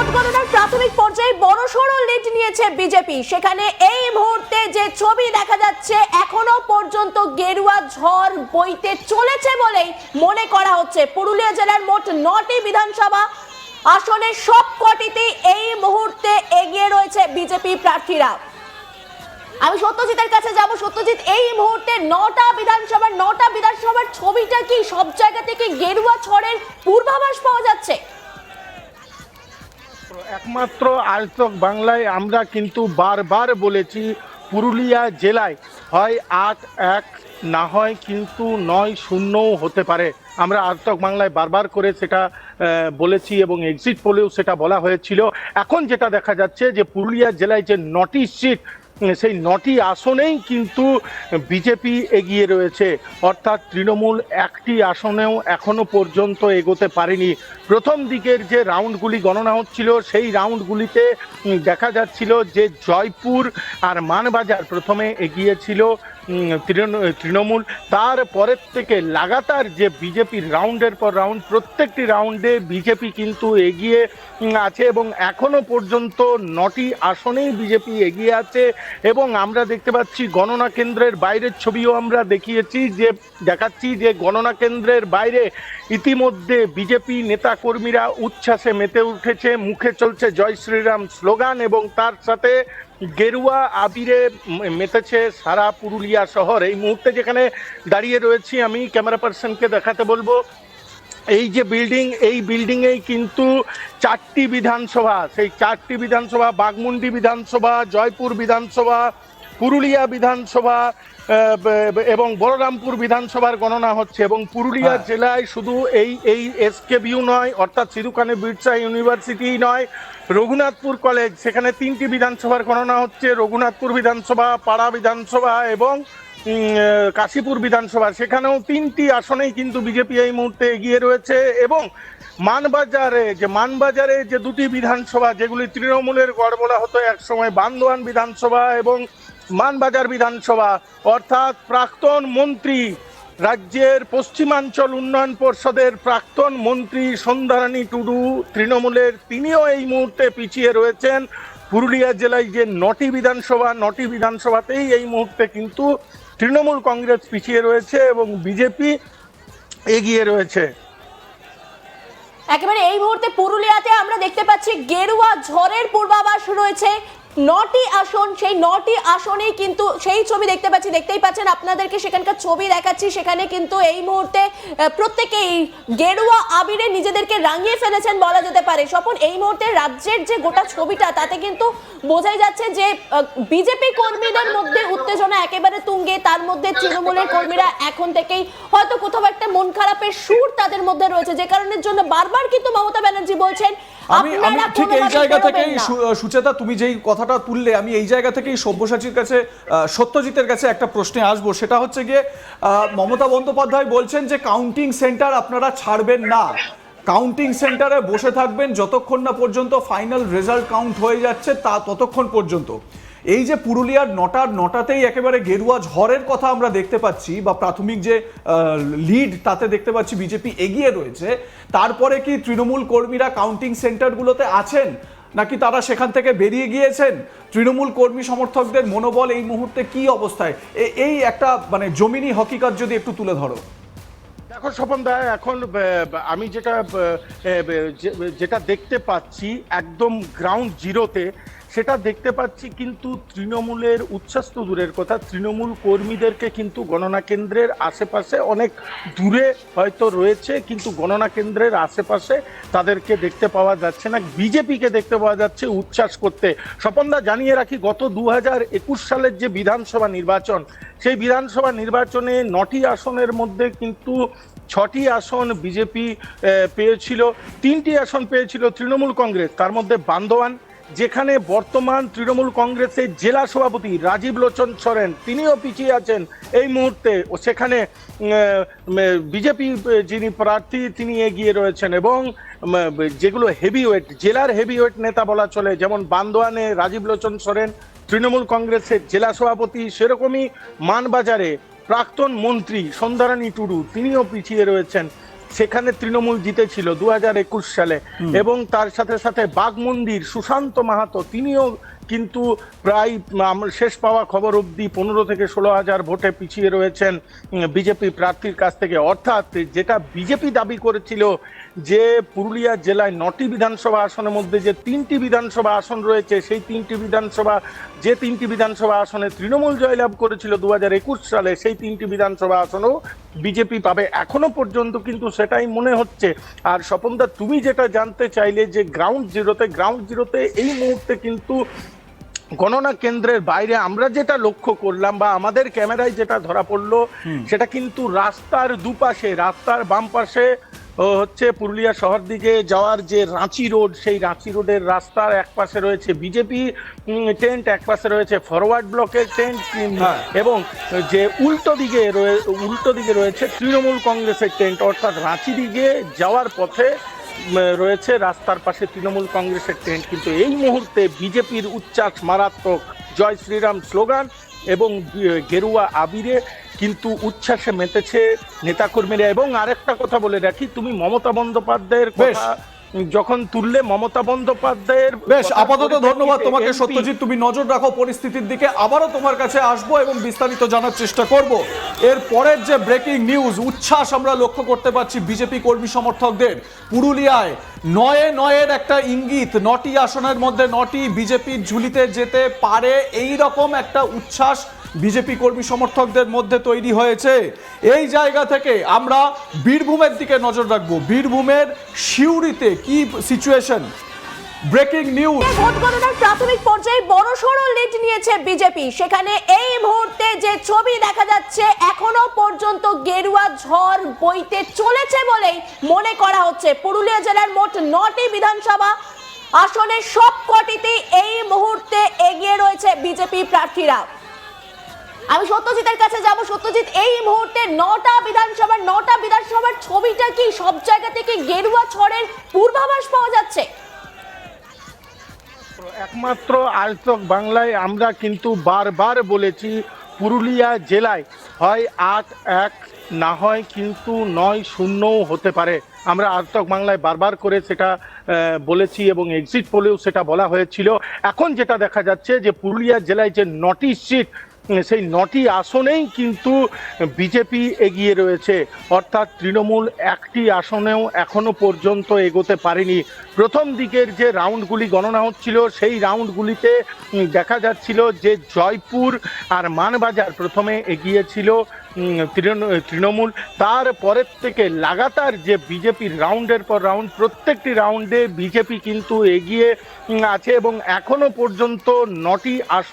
Vote গণনার প্রাথমিক পর্যায়ে বড়সড় লিড নিয়েছে বিজেপি। সেখানে এই মুহূর্তে যে ছবি দেখা যাচ্ছে, এখনো পর্যন্ত গেরুয়া ঝড় বইতে চলেছে বলেই মনে করা হচ্ছে। পুরুলিয়া জেলার মোট 9টি বিধানসভা আসনের সবকটিতেই এই মুহূর্তে এগিয়ে রয়েছে বিজেপি প্রার্থীরা। আমি সত্যজিতের কাছে যাব। সত্যজিৎ, এই মুহূর্তে 9টা বিধানসভার ছবিটা কি সব জায়গা থেকে গেরুয়া ঝড়ের পূর্বাভাস পাওয়া যাচ্ছে? একমাত্র আজ তক বাংলায় আমরা কিন্তু বারবার বলেছি, পুরুলিয়া জেলায় হয় 8-1 না হয় কিন্তু 9-0 হতে পারে। আমরা আজ তক বাংলায় বারবার করে সেটা বলেছি এবং এক্সিট পোলেও সেটা বলা হয়েছিল। এখন যেটা দেখা যাচ্ছে যে পুরুলিয়া জেলায় যে 9টি সিট, সেই 9টি আসনেই কিন্তু বিজেপি এগিয়ে রয়েছে, অর্থাৎ তৃণমূল একটি আসনেও এখনো পর্যন্ত এগোতে পারেনি। প্রথম দিকের যে রাউন্ডগুলি গণনা হচ্ছিল, সেই রাউন্ডগুলিতে দেখা যাচ্ছিল যে জয়পুর আর মানবাজার প্রথমে এগিয়েছিল তৃণমূল। তারপরের থেকে লাগাতার যে বিজেপির রাউন্ডের পর রাউন্ড, প্রত্যেকটি রাউন্ডে বিজেপি কিন্তু এগিয়ে আছে এবং এখনো পর্যন্ত 9টি আসনেই বিজেপি এগিয়ে আছে। এবং আমরা দেখতে পাচ্ছি গণনা কেন্দ্রের বাইরের ছবিও আমরা দেখাচ্ছি যে গণনা কেন্দ্রের বাইরে ইতিমধ্যে বিজেপি নেতাকর্মীরা উচ্ছ্বাসে মেতে উঠেছে। মুখে চলছে জয় শ্রীরাম স্লোগান এবং তার সাথে গেরুয়া আবিরে মেতেছে সারা পুরুলিয়া শহর। এই মুহূর্তে যেখানে দাঁড়িয়ে রয়েছি আমি, ক্যামেরা পার্সনকে দেখাতে বলবো, এই যে বিল্ডিং, এই বিল্ডিংয়েই কিন্তু 4টি বিধানসভা, সেই 4টি বিধানসভা বাঘমুন্ডি বিধানসভা, জয়পুর বিধানসভা, পুরুলিয়া বিধানসভা এবং বলরামপুর বিধানসভার গণনা হচ্ছে। এবং পুরুলিয়া জেলায় শুধু এই এসকেবিউ নয়, অর্থাৎ সিধু-কানু বিরসা ইউনিভার্সিটি নয়, রঘুনাথপুর কলেজ, সেখানে 3টি বিধানসভার গণনা হচ্ছে। রঘুনাথপুর বিধানসভা, পাড়া বিধানসভা এবং কাশীপুর বিধানসভা, সেখানেও 3টি আসনেই কিন্তু বিজেপি এই মুহূর্তে এগিয়ে রয়েছে। এবং মানবাজারে যে 2টি বিধানসভা যেগুলি তৃণমূলের গড় বলা হতো একসময়, বান্দোয়ান বিধানসভা এবং মানবাজার বিধানসভা, অর্থাৎ প্রাক্তন মন্ত্রী, রাজ্যের পশ্চিমাঞ্চল উন্নয়ন পর্ষদের প্রাক্তন মন্ত্রী সন্ধ্যারানী টুডু তৃণমূলের, তিনিও এই মুহূর্তে পিছিয়ে রয়েছেন। পুরুলিয়া জেলায় যে 9টি বিধানসভাতেই এই মুহূর্তে কিন্তু তৃণমূল কংগ্রেস পিছিয়ে রয়েছে এবং বিজেপি এগিয়ে রয়েছে। একেবারে এই মুহূর্তে পুরুলিয়াতে আমরা দেখতে পাচ্ছি গেরুয়া ঝড়ের পূর্বাভাস রয়েছে। 9টি আসন, সেই 9টি আসনেই কিন্তু সেই ছবি দেখতে পাচ্ছি। দেখতেই পাচ্ছেন, আপনাদেরকে সেখানকার ছবি দেখাচ্ছি। সেখানে কিন্তু এই মুহূর্তে প্রত্যেকেই গেরুয়া আবিরে নিজেদেরকে রাঙিয়ে ফেলেছেন বলা যেতে পারে। স্বপন, এই মুহূর্তে রাজ্যের যে গোটা ছবিটা, তাতে কিন্তু বোঝাই যাচ্ছে যে বিজেপি কর্মীদের মধ্যে উত্তেজনা একেবারে তুঙ্গে। তার মধ্যে তৃণমূলের কর্মীরা এখন থেকেই হয়তো কোথাও একটা মন খারাপের সুর তাদের মধ্যে রয়েছে, যে কারণের জন্য বারবার কিন্তু মমতা ব্যানার্জি বলছেন আমি ঠিক এই জায়গা থেকেই, সুচেতা তুমি যেই কথাটা তুললে, আমি এই জায়গা থেকেই সব্যসাচীর কাছে, সত্যজিতের কাছে একটা প্রশ্নে আসবো। সেটা হচ্ছে গিয়ে, মমতা বন্দ্যোপাধ্যায় বলছেন যে কাউন্টিং সেন্টার আপনারা ছাড়বেন না, কাউন্টিং সেন্টারে বসে থাকবেন যতক্ষণ না পর্যন্ত ফাইনাল রেজাল্ট কাউন্ট হয়ে যাচ্ছে, ততক্ষণ পর্যন্ত। এই যে পুরুলিয়ার 9টাতেই একেবারে গেরুয়া ঝড়ের কথা আমরা দেখতে পাচ্ছি, বা প্রাথমিক যে লিড তাতে দেখতে পাচ্ছি বিজেপি এগিয়ে রয়েছে, তারপরে কি তৃণমূল কর্মীরা কাউন্টিং সেন্টারগুলোতে আছেন নাকি তারা সেখান থেকে বেরিয়ে গিয়েছেন? তৃণমূল কর্মী সমর্থকদের মনোবল এই মুহূর্তে কি অবস্থায়? এই একটা মানে জমিনি হকিকত যদি একটু তুলে ধরো। দেখো স্বপন দা, এখন আমি যেটা দেখতে পাচ্ছি একদম গ্রাউন্ড জিরোতে, সেটা দেখতে পাচ্ছি কিন্তু তৃণমূলের উচ্ছ্বাস তো দূরের কথা, তৃণমূল কর্মীদেরকে কিন্তু গণনা কেন্দ্রের আশেপাশে অনেক দূরে হয়তো রয়েছে, কিন্তু গণনা কেন্দ্রের আশেপাশে তাদেরকে দেখতে পাওয়া যাচ্ছে না। বিজেপিকে দেখতে পাওয়া যাচ্ছে উচ্ছ্বাস করতে। স্বপনদা, জানিয়ে রাখি, গত 2021 সালের যে বিধানসভা নির্বাচন, সেই বিধানসভা নির্বাচনে 9টি আসনের মধ্যে কিন্তু 6টি আসন বিজেপি পেয়েছিল, 3টি আসন পেয়েছিল তৃণমূল কংগ্রেস। তার মধ্যে বান্দোয়ান, যেখানে বর্তমান তৃণমূল কংগ্রেসের জেলা সভাপতি রাজীব লোচন সরেন, তিনিও পিছিয়ে আছেন এই মুহূর্তে, সেখানে বিজেপি যিনি প্রার্থী তিনি এগিয়ে রয়েছেন। এবং যেগুলো হেভিওয়েট, জেলার হেভিওয়েট নেতা বলা চলে, যেমন বান্দোয়ানে রাজীব লোচন সরেন তৃণমূল কংগ্রেসের জেলা সভাপতি, সেরকমই মানবাজারে প্রাক্তন মন্ত্রী সন্ধ্যারানী টুডু তিনিও পিছিয়ে রয়েছেন। সেখানে তৃণমূল জিতেছিল 2021 সালে, এবং তার সাথে সাথে বাগমন্দির সুশান্ত মাহাতো তিনিও কিন্তু প্রায় শেষ পাওয়া খবর অবধি 15 থেকে 16,000 ভোটে পিছিয়ে রয়েছেন বিজেপি প্রার্থীর কাছ থেকে। অর্থাৎ যেটা বিজেপি দাবি করেছিল যে পুরুলিয়া জেলায় 9টি বিধানসভা আসনের মধ্যে যে 3টি বিধানসভা আসন রয়েছে, সেই 3টি বিধানসভা আসনে তৃণমূল জয়লাভ করেছিল 2021 সালে, সেই 3টি বিধানসভা আসনও বিজেপি পাবে। এখনো পর্যন্ত কিন্তু সেটাই মনে হচ্ছে। আর স্বপনদা, তুমি যেটা জানতে চাইলে যে গ্রাউন্ড জিরোতে এই মুহূর্তে কিন্তু গণনা কেন্দ্রের বাইরে আমরা যেটা লক্ষ্য করলাম বা আমাদের ক্যামেরায় যেটা ধরা পড়লো, সেটা কিন্তু রাস্তার দুপাশে, রাস্তার বাম পাশে হচ্ছে পুরুলিয়া শহর দিকে যাওয়ার যে রাঁচি রোড, সেই রাঁচি রোডের রাস্তার এক পাশে রয়েছে বিজেপি টেন্ট, এক পাশে রয়েছে ফরওয়ার্ড ব্লকের টেন্ট, এবং যে উল্টো দিকে রয়েছে তৃণমূল কংগ্রেসের টেন্ট। অর্থাৎ রাঁচি দিকে যাওয়ার পথে রয়েছে রাস্তার পাশে তৃণমূল কংগ্রেসের টেন্ট। কিন্তু এই মুহূর্তে বিজেপির উচ্ছ্বাস মারাত্মক, জয় শ্রীরাম স্লোগান এবং গেরুয়া আবিরে কিন্তু উচ্ছ্বাসে মেতেছে নেতাকর্মীরা। এবং আরেকটা কথা বলে রাখি, তুমি মমতা বন্দ্যোপাধ্যায়ের কথা যখন তুললে, মমতা বন্দ্যোপাধ্যায়ের বেশ, আপাতত ধন্যবাদ তোমাকে সত্যজিৎ। তুমি নজর রাখো পরিস্থিতির দিকে, আবারও তোমার কাছে আসবো এবং বিস্তারিত জানার চেষ্টা করব। এর পরের যে ব্রেকিং নিউজ, উচ্ছ্বাস আমরা লক্ষ্য করতে পারছি বিজেপি কর্মী সমর্থকদের। পুরুলিয়ায় 9-9 একটা ইঙ্গিত, 9টি আসনের মধ্যে 9টি বিজেপির ঝুলিতে যেতে পারে, এই রকম একটা উচ্ছ্বাস বিজেপি কর্মী সমর্থকদের মধ্যে তৈরি হয়েছে। এই জায়গা থেকে আমরা বীরভূমের দিকে নজর রাখবো। বীরভূমের সিউড়িতে কি সিচুয়েশন? Breaking news. ভোট গণনার প্রাথমিক পর্যায়ে বড়সড় লিড নিয়েছে বিজেপি। সেখানে এই মুহূর্তে যে ছবি দেখা যাচ্ছে, এখনো পর্যন্ত গেরুয়া ঝড় বইতে চলেছে বলেই মনে করা হচ্ছে। পুরুলিয়া জেলার মোট 9টি বিধানসভা আসনের সবকটিতেই এই মুহূর্তে এগিয়ে রয়েছে বিজেপি প্রার্থীরা। আমি সত্যজিতের কাছে যাব। সত্যজিৎ, এই মুহূর্তে 9টা বিধানসভার ছবিটা কি সব জায়গা থেকে গেরুয়া ঝড়ের পূর্বাভাস পাওয়া যাচ্ছে? একমাত্র আজতক বাংলায় আমরা কিন্তু বারবার বলেছি, পুরুলিয়া জেলায় হয় 8-1 না হয় কিন্তু 9-0 হতে পারে। আমরা আজতক বাংলায় বারবার করে সেটা বলেছি এবং এক্সিট পোলেও সেটা বলা হয়েছিল। এখন যেটা দেখা যাচ্ছে যে পুরুলিয়া জেলায় যে 9টি সিট, সেই 9টি আসনেই কিন্তু বিজেপি এগিয়ে রয়েছে। অর্থাৎ তৃণমূল 1টি আসনেও এখনো পর্যন্ত এগোতে পারেনি। প্রথম দিকের যে রাউন্ডগুলি গণনা হচ্ছিল, সেই রাউন্ডগুলিতে দেখা যাচ্ছিল যে জয়পুর আর মানবাজার প্রথমে এগিয়েছিল তৃণমূল। তারপরের থেকে লাগাতার যে বিজেপির রাউন্ডের পর রাউন্ড, প্রত্যেকটি রাউন্ডে বিজেপি কিন্তু এগিয়ে আছে এবং এখনো পর্যন্ত 9টি আসন